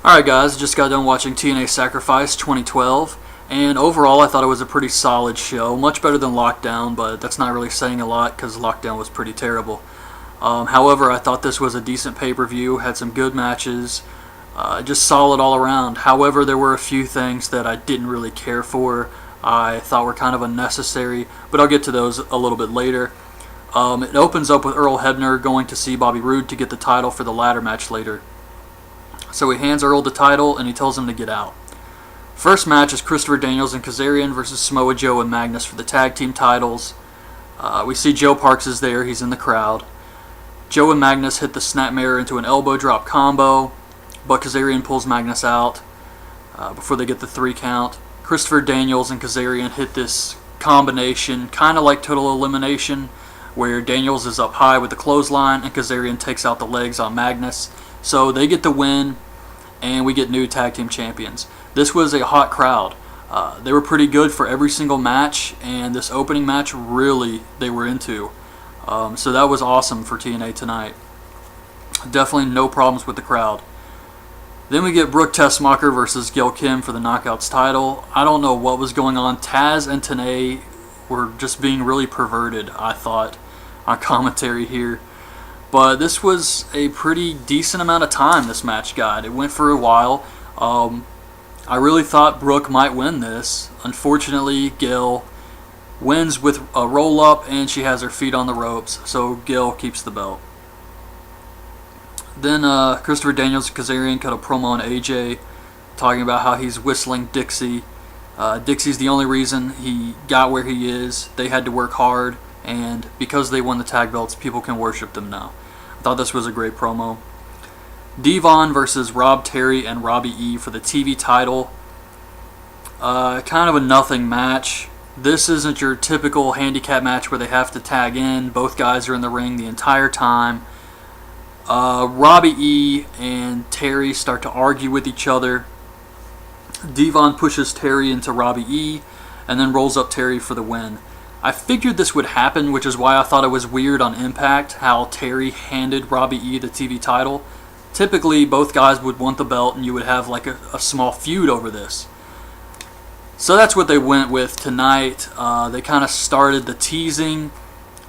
Alright guys, just got done watching TNA Sacrifice 2012, and overall I thought it was a pretty solid show. Much better than Lockdown, but that's not really saying a lot because Lockdown was pretty terrible. However, I thought this was a decent pay-per-view, had some good matches, just solid all around. However, there were a few things that I didn't really care for, I thought were kind of unnecessary, but I'll get to those a little bit later. It opens up with Earl Hebner going to see Bobby Roode to get the title for the ladder match later. So he hands Earl the title and he tells him to get out. First match is Christopher Daniels and Kazarian versus Samoa Joe and Magnus for the tag team titles. We see Joe Parks is there, he's in the crowd. Joe and Magnus hit the snapmare into an elbow drop combo, but Kazarian pulls Magnus out before they get the 3 count. Christopher Daniels and Kazarian hit this combination, kind of like Total Elimination, where Daniels is up high with the clothesline and Kazarian takes out the legs on Magnus. So they get the win, and we get new tag team champions. This was a hot crowd. They were pretty good for every single match, and this opening match really they were into. So that was awesome for TNA tonight. Definitely no problems with the crowd. Then we get Brooke Tessmacher versus Gail Kim for the Knockouts title. I don't know what was going on. Taz and TNA were just being really perverted, I thought, on commentary here. But this was a pretty decent amount of time this match got. It went for a while. I really thought Brooke might win this. Unfortunately, Gail wins with a roll-up and she has her feet on the ropes, so Gail keeps the belt. Then Christopher Daniels and Kazarian cut a promo on AJ talking about how he's whistling Dixie. Dixie's the only reason he got where he is. They had to work hard, and because they won the tag belts, people can worship them now. I thought this was a great promo. Devon versus Rob Terry and Robbie E for the TV title. Kind of a nothing match. This isn't your typical handicap match where they have to tag in. Both guys are in the ring the entire time. Robbie E and Terry start to argue with each other. Devon pushes Terry into Robbie E and then rolls up Terry for the win. I figured this would happen, which is why I thought it was weird on Impact how Terry handed Robbie E the TV title. Typically, both guys would want the belt and you would have like a small feud over this. So that's what they went with tonight. They kind of started the teasing.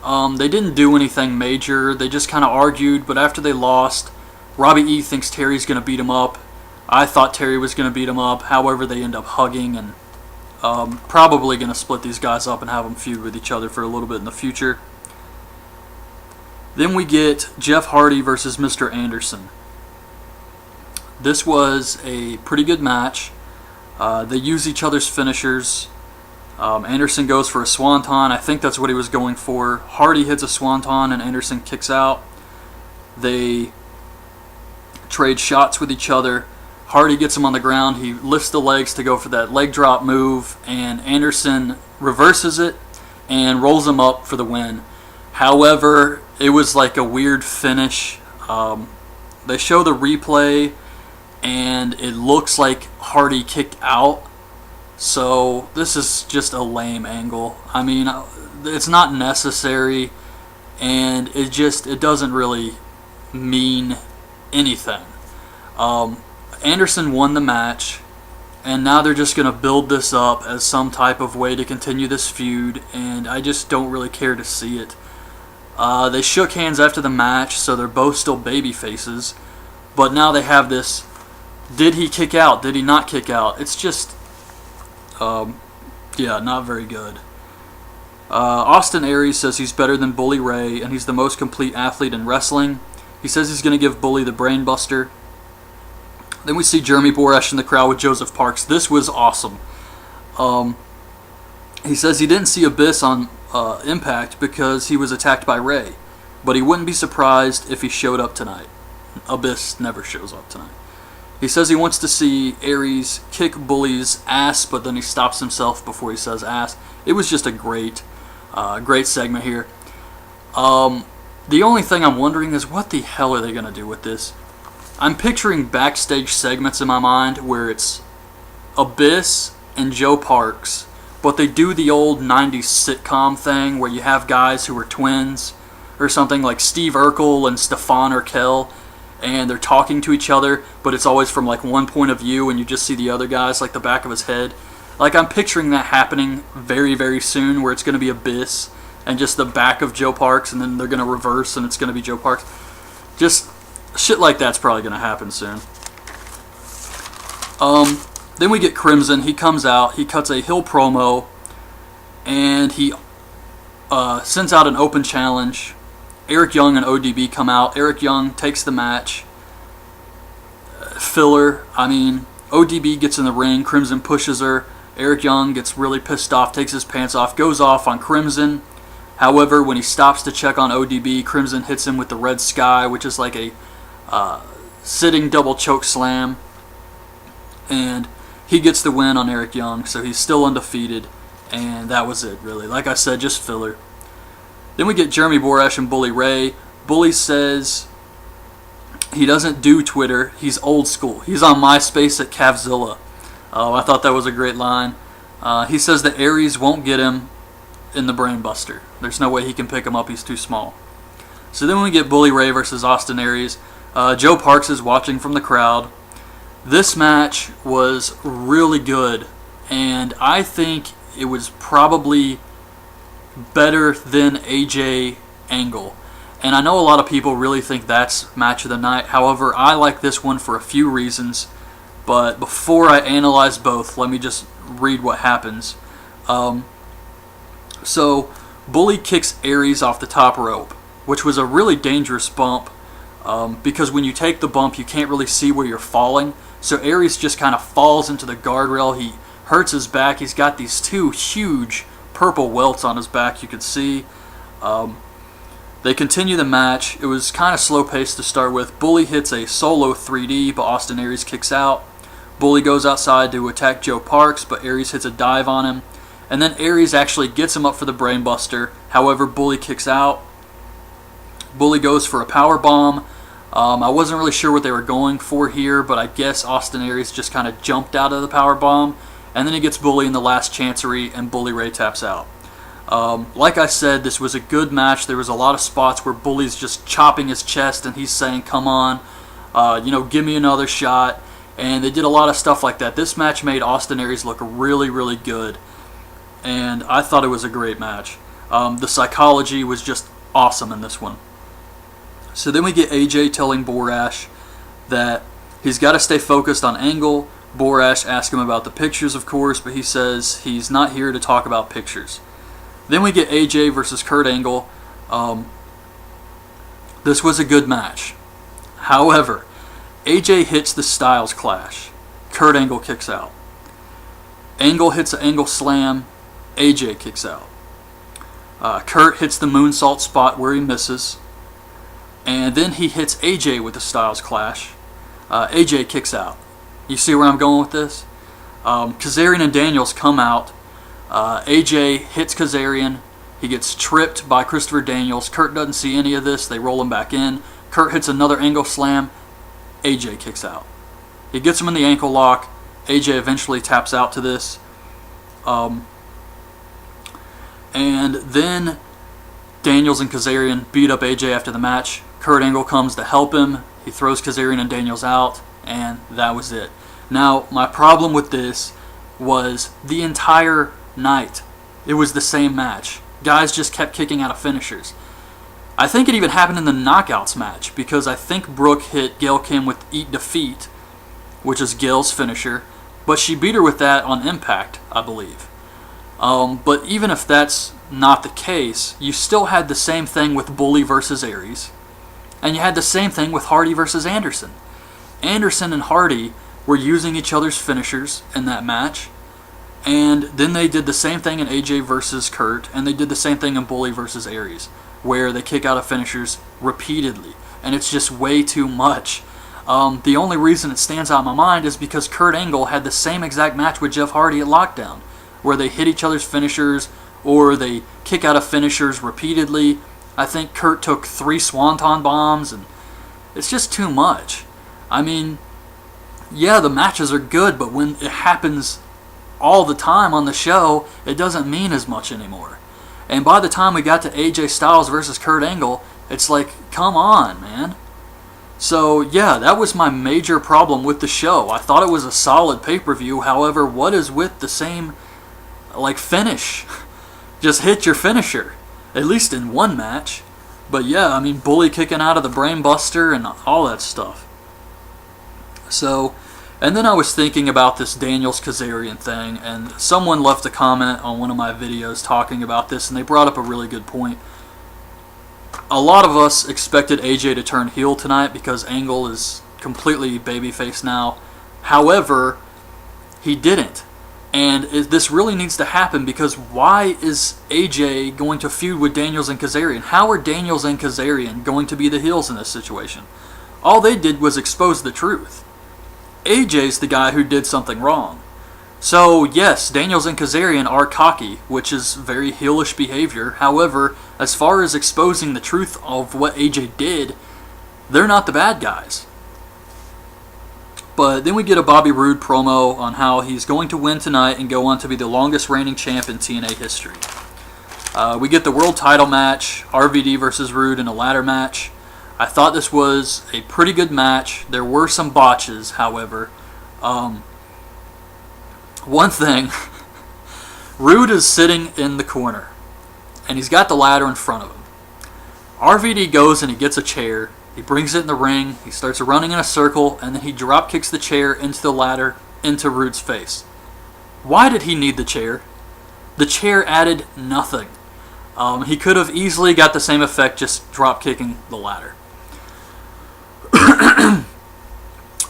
They didn't do anything major. They just kind of argued, but after they lost, Robbie E thinks Terry's going to beat him up. I thought Terry was going to beat him up. However, they end up hugging and probably going to split these guys up and have them feud with each other for a little bit in the future. Then we get Jeff Hardy versus Mr. Anderson. This was a pretty good match. They use each other's finishers. Anderson goes for a swanton. I think that's what he was going for. Hardy hits a swanton and Anderson kicks out. They trade shots with each other. Hardy gets him on the ground. He lifts the legs to go for that leg drop move, and Anderson reverses it and rolls him up for the win. However, it was like a weird finish. They show the replay, and it looks like Hardy kicked out. So this is just a lame angle. I mean, it's not necessary, and it doesn't really mean anything. Anderson won the match, and now they're just going to build this up as some type of way to continue this feud, and I just don't really care to see it. They shook hands after the match, so they're both still baby faces, but now they have this, did he kick out, did he not kick out? It's just, yeah, not very good. Austin Aries says he's better than Bully Ray, and he's the most complete athlete in wrestling. He says he's going to give Bully the brain buster. Then we see Jeremy Borash in the crowd with Joseph Parks. This was awesome. He says he didn't see Abyss on Impact because he was attacked by Ray, but he wouldn't be surprised if he showed up tonight. Abyss never shows up tonight. He says he wants to see Aries kick Bully's ass, but then he stops himself before he says ass. It was just a great segment here. The only thing I'm wondering is what the hell are they going to do with this? I'm picturing backstage segments in my mind where it's Abyss and Joe Parks, but they do the old 90s sitcom thing where you have guys who are twins or something like Steve Urkel and Stefan Urkel, and they're talking to each other, but it's always from like one point of view, and you just see the other guy's like the back of his head. Like, I'm picturing that happening very, very soon, where it's going to be Abyss and just the back of Joe Parks, and then they're going to reverse and it's going to be Joe Parks. Just shit like that's probably going to happen soon. Then we get Crimson. He comes out, he cuts a heel promo, and he sends out an open challenge. Eric Young and ODB come out. Eric Young takes the match. Filler. I mean, ODB gets in the ring. Crimson pushes her. Eric Young gets really pissed off, takes his pants off, goes off on Crimson. However, when he stops to check on ODB, Crimson hits him with the Red Sky, which is like a sitting double choke slam. And he gets the win on Eric Young, so he's still undefeated. And that was it, really. Like I said, just filler. Then we get Jeremy Borash and Bully Ray. Bully says he doesn't do Twitter. He's old school. He's on MySpace at Cavzilla. Oh, I thought that was a great line. He says that Aries won't get him in the Brainbuster. There's no way he can pick him up. He's too small. So then we get Bully Ray versus Austin Aries. Joe Parks is watching from the crowd. This match was really good, and I think it was probably better than AJ Angle. And I know a lot of people really think that's match of the night. However, I like this one for a few reasons. But before I analyze both, let me just read what happens. So, Bully kicks Aries off the top rope, which was a really dangerous bump. Because when you take the bump, you can't really see where you're falling. So Aries just kind of falls into the guardrail. He hurts his back. He's got these two huge purple welts on his back, you could see. They continue the match. It was kind of slow paced to start with. Bully hits a solo 3D, but Austin Aries kicks out. Bully goes outside to attack Joe Parks, but Aries hits a dive on him. And then Aries actually gets him up for the Brainbuster. However, Bully kicks out. Bully goes for a power bomb. I wasn't really sure what they were going for here, but I guess Austin Aries just kind of jumped out of the power bomb. And then he gets Bully in the last chancery, and Bully Ray taps out. Like I said, this was a good match. There was a lot of spots where Bully's just chopping his chest, and he's saying, come on, give me another shot. And they did a lot of stuff like that. This match made Austin Aries look really, really good. And I thought it was a great match. The psychology was just awesome in this one. So then we get AJ telling Borash that he's got to stay focused on Angle. Borash asks him about the pictures, of course, but he says he's not here to talk about pictures. Then we get AJ versus Kurt Angle. This was a good match. However, AJ hits the Styles Clash. Kurt Angle kicks out. Angle hits an Angle Slam. AJ kicks out. Kurt hits the moonsault spot where he misses. And then he hits AJ with the Styles Clash. AJ kicks out. You see where I'm going with this? Kazarian and Daniels come out. AJ hits Kazarian. He gets tripped by Christopher Daniels. Kurt doesn't see any of this. They roll him back in. Kurt hits another Angle Slam. AJ kicks out. He gets him in the ankle lock. AJ eventually taps out to this. And then Daniels and Kazarian beat up AJ after the match. Kurt Angle comes to help him. He throws Kazarian and Daniels out, and that was it. Now, my problem with this was the entire night. It was the same match. Guys just kept kicking out of finishers. I think it even happened in the Knockouts match, because I think Brooke hit Gail Kim with Eat Defeat, which is Gail's finisher, but she beat her with that on Impact, I believe. But even if that's not the case, you still had the same thing with Bully versus Aries, and you had the same thing with Hardy versus Anderson. Anderson and Hardy were using each other's finishers in that match, and then they did the same thing in AJ versus Kurt, and they did the same thing in Bully versus Aries, where they kick out of finishers repeatedly, and it's just way too much. The only reason it stands out in my mind is because Kurt Angle had the same exact match with Jeff Hardy at Lockdown, where they hit each other's finishers, or they kick out of finishers repeatedly. I think Kurt took 3 Swanton bombs, and it's just too much. I mean, yeah, the matches are good, but when it happens all the time on the show, it doesn't mean as much anymore. And by the time we got to AJ Styles versus Kurt Angle, it's like, come on, man. So yeah, that was my major problem with the show. I thought it was a solid pay-per-view. However, what is with the same finish? Just hit your finisher, at least in one match. But yeah, I mean, Bully kicking out of the Brain Buster and all that stuff. So, and then I was thinking about this Daniels-Kazarian thing, and someone left a comment on one of my videos talking about this, and they brought up a really good point. A lot of us expected AJ to turn heel tonight because Angle is completely babyface now. However, he didn't. And this really needs to happen, because why is AJ going to feud with Daniels and Kazarian? How are Daniels and Kazarian going to be the heels in this situation? All they did was expose the truth. AJ's the guy who did something wrong. So yes, Daniels and Kazarian are cocky, which is very heelish behavior. However, as far as exposing the truth of what AJ did, they're not the bad guys. But then we get a Bobby Roode promo on how he's going to win tonight and go on to be the longest reigning champ in TNA history. We get the world title match, RVD versus Roode in a ladder match. I thought this was a pretty good match. There were some botches, however. One thing, Roode is sitting in the corner, and he's got the ladder in front of him. RVD goes and he gets a chair. He brings it in the ring, he starts running in a circle, and then he drop kicks the chair into the ladder, into Roode's face. Why did he need the chair? The chair added nothing. He could have easily got the same effect just drop kicking the ladder.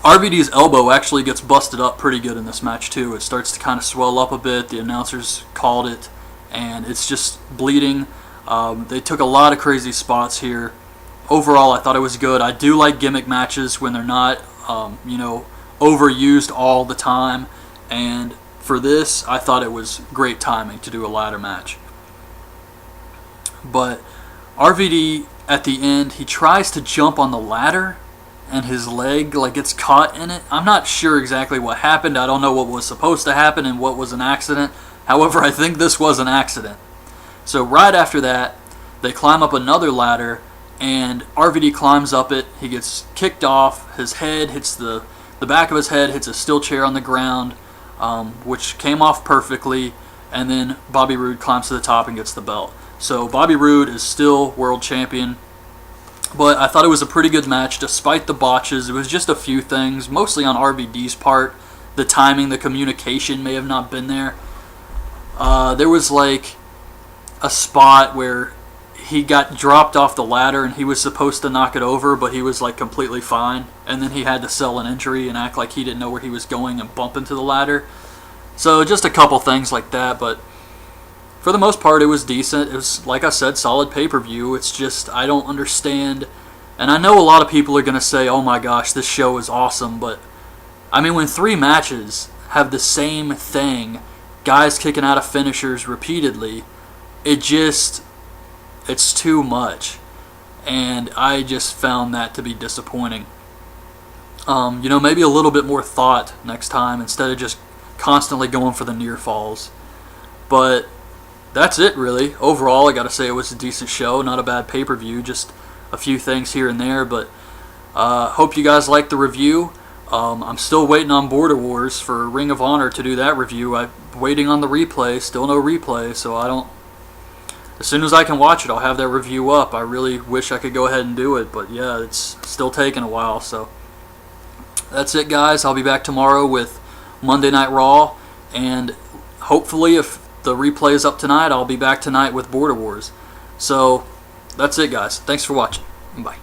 RVD's elbow actually gets busted up pretty good in this match too. It starts to kind of swell up a bit. The announcers called it, and it's just bleeding. They took a lot of crazy spots here. Overall, I thought it was good. I do like gimmick matches when they're not, overused all the time. And for this, I thought it was great timing to do a ladder match. But RVD, at the end, he tries to jump on the ladder, and his leg gets caught in it. I'm not sure exactly what happened. I don't know what was supposed to happen and what was an accident. However, I think this was an accident. So right after that, they climb up another ladder, and RVD climbs up it. He gets kicked off. His head hits the back of his head hits a steel chair on the ground, which came off perfectly. And then Bobby Roode climbs to the top and gets the belt. So Bobby Roode is still world champion. But I thought it was a pretty good match despite the botches. It was just a few things, mostly on RVD's part. The timing, the communication may have not been there. There was a spot where he got dropped off the ladder and he was supposed to knock it over, but he was completely fine. And then he had to sell an injury and act like he didn't know where he was going and bump into the ladder. So just a couple things like that, but for the most part it was decent. It was, like I said, solid pay-per-view. It's just, I don't understand. And I know a lot of people are going to say, oh my gosh, this show is awesome, but I mean, when 3 matches have the same thing, guys kicking out of finishers repeatedly, it's too much, and I just found that to be disappointing. Maybe a little bit more thought next time instead of just constantly going for the near falls. But that's it, really. Overall, I gotta say it was a decent show, not a bad pay-per-view, just a few things here and there, but hope you guys liked the review. I'm still waiting on Border Wars for Ring of Honor to do that review. I'm waiting on the replay, still no replay, so as soon as I can watch it, I'll have that review up. I really wish I could go ahead and do it, but yeah, it's still taking a while. So that's it, guys. I'll be back tomorrow with Monday Night Raw, and hopefully if the replay is up tonight, I'll be back tonight with Border Wars. So that's it, guys. Thanks for watching. Bye.